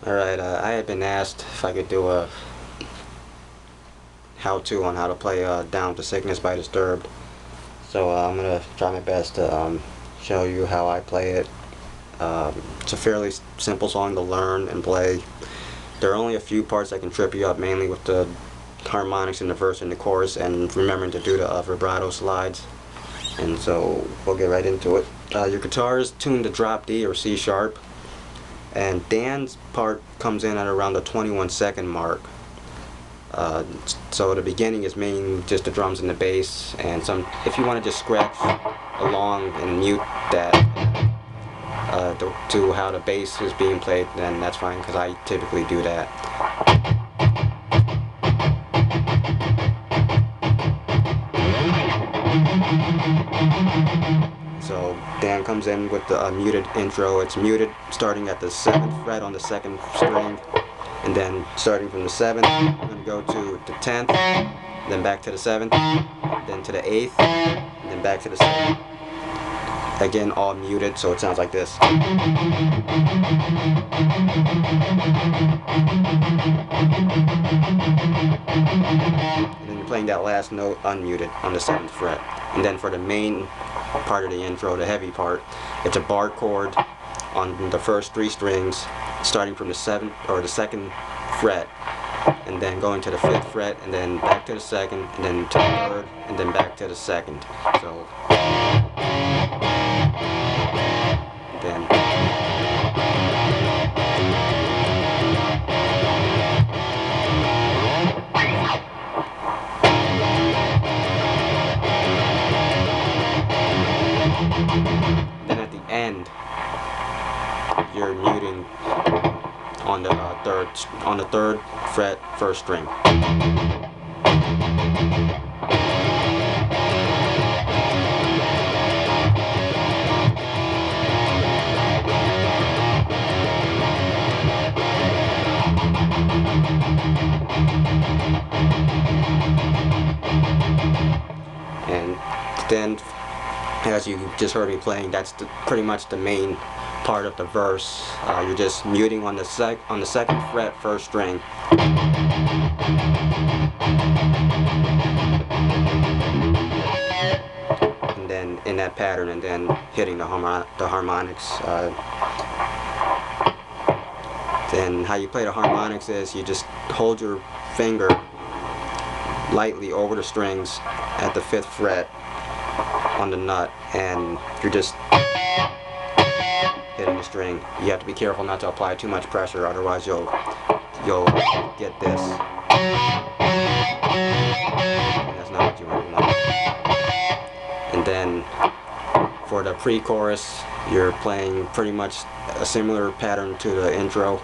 Alright, I had been asked if I could do a how-to on how to play Down to Sickness by Disturbed. So I'm going to try my best to show you how I play it. It's a fairly simple song to learn and play. There are only a few parts that can trip you up, mainly with the harmonics in the verse and the chorus, and remembering to do the vibrato slides. And so we'll get right into it. Your guitar is tuned to drop D or C sharp, and Dan's part comes in at around the 21-second mark. So the beginning is mainly just the drums and the bass, and if you want to just scratch along and mute that to how the bass is being played, then that's fine, because I typically do that. So Dan comes in with the muted intro. It's muted starting at the 7th fret on the 2nd string, and then starting from the 7th, we're going to go to the 10th, then back to the 7th, then to the 8th, and then back to the 7th. Again, all muted, so it sounds like this. And then you're playing that last note unmuted on the 7th fret. And then for the main part of the intro, the heavy part, it's a bar chord on the first 3 strings, starting from the 7th or the 2nd fret, and then going to the 5th fret, and then back to the 2nd, and then to the 3rd, and then back to the 2nd. So then at the end, you're muting on the third fret, 1st string. And then, as you just heard me playing, that's pretty much the main part of the verse. You're just muting on the 2nd fret, 1st string. And then in that pattern, and then hitting the harmonics. Then how you play the harmonics is you just hold your finger lightly over the strings at the 5th fret on the nut, and you're just hitting the string. You have to be careful not to apply too much pressure, otherwise you'll get this. And that's not what you want. And then for the pre-chorus, you're playing pretty much a similar pattern to the intro.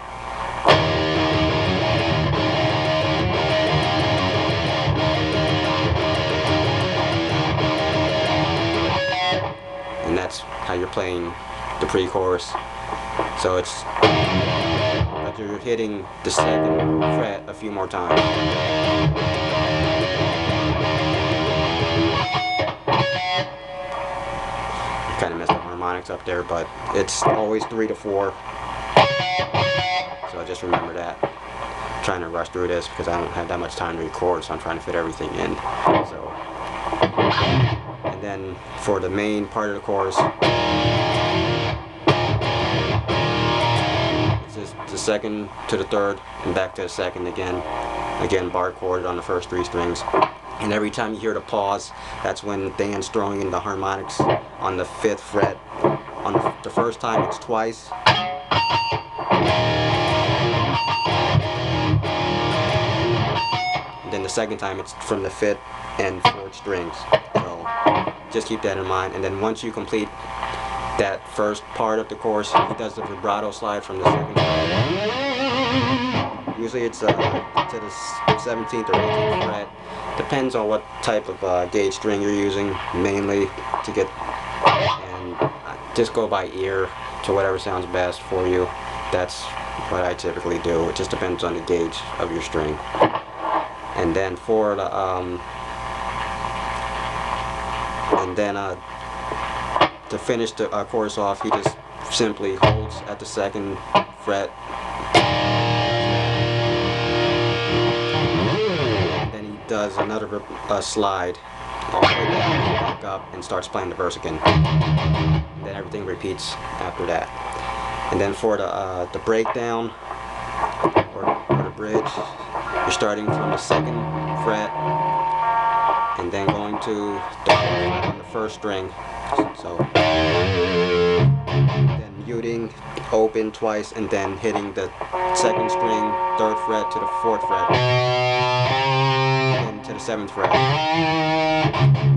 And that's how you're playing the pre-chorus. So it's like you're hitting the 2nd fret a few more times. Kind of messed up harmonics up there, but it's always 3 to 4. So just remember that. I'm trying to rush through this because I don't have that much time to record, so I'm trying to fit everything in. So, and then for the main part of the chorus, it's just the 2nd to the 3rd and back to the 2nd again. Again, bar chord on the first 3 strings. And every time you hear the pause, that's when Dan's throwing in the harmonics on the 5th fret. On the first time, it's twice. And then the 2nd time, it's from the 5th and 4th strings. So just keep that in mind. And then once you complete that first part of the chorus, he does the vibrato slide from the 2nd fret. Usually it's to the 17th or 18th fret. Depends on what type of gauge string you're using, mainly to get, and just go by ear to whatever sounds best for you. That's what I typically do. It just depends on the gauge of your string. And then for the to finish the chorus off, he just simply holds at the 2nd fret does another slide all the way down, back up, and starts playing the verse again. And then everything repeats after that. And then for the breakdown or the bridge, you're starting from the 2nd fret and then going to the 4th fret on the 1st string. So then muting, open twice, and then hitting the 2nd string, 3rd fret to the 4th fret, and to the 7th fret.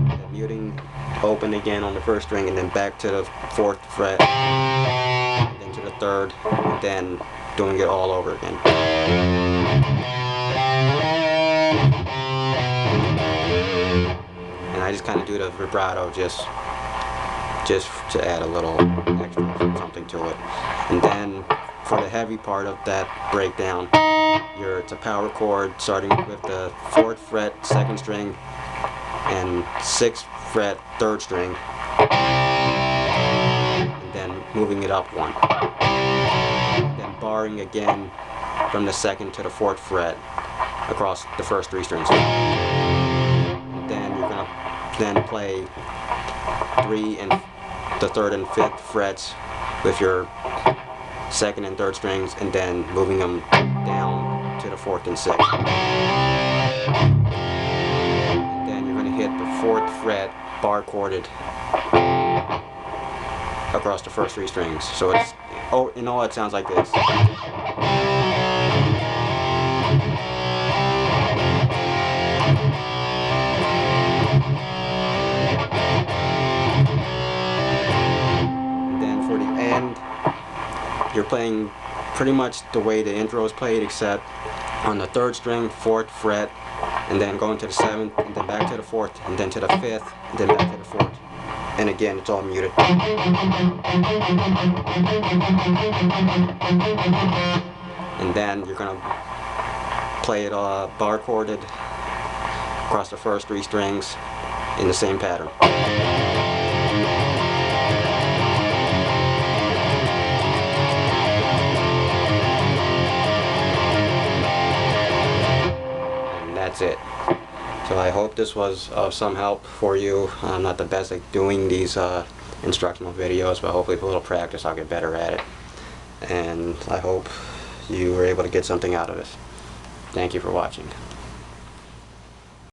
Then muting, open again on the 1st string, and then back to the 4th fret, and then to the 3rd, and then doing it all over again. And I just kind of do the vibrato just to add a little extra something to it. And then for the heavy part of that breakdown, it's a power chord starting with the 4th fret 2nd string and 6th fret 3rd string, and then moving it up 1. Then barring again from the 2nd to the 4th fret across the first 3 strings. And then you're gonna then play 3 and the 3rd and 5th frets with your 2nd and 3rd strings, and then moving them down to the 4th and 6th. And then you're going to hit the 4th fret bar chorded across the first 3 strings. So it's, oh, in all it sounds like this. You're playing pretty much the way the intro is played, except on the 3rd string, 4th fret, and then going to the 7th, and then back to the 4th, and then to the 5th, and then back to the 4th. And again, it's all muted. And then you're gonna play it bar chorded across the first 3 strings in the same pattern. That's it. So I hope this was of some help for you. I'm not the best at doing these instructional videos, but hopefully with a little practice I'll get better at it. And I hope you were able to get something out of it. Thank you for watching.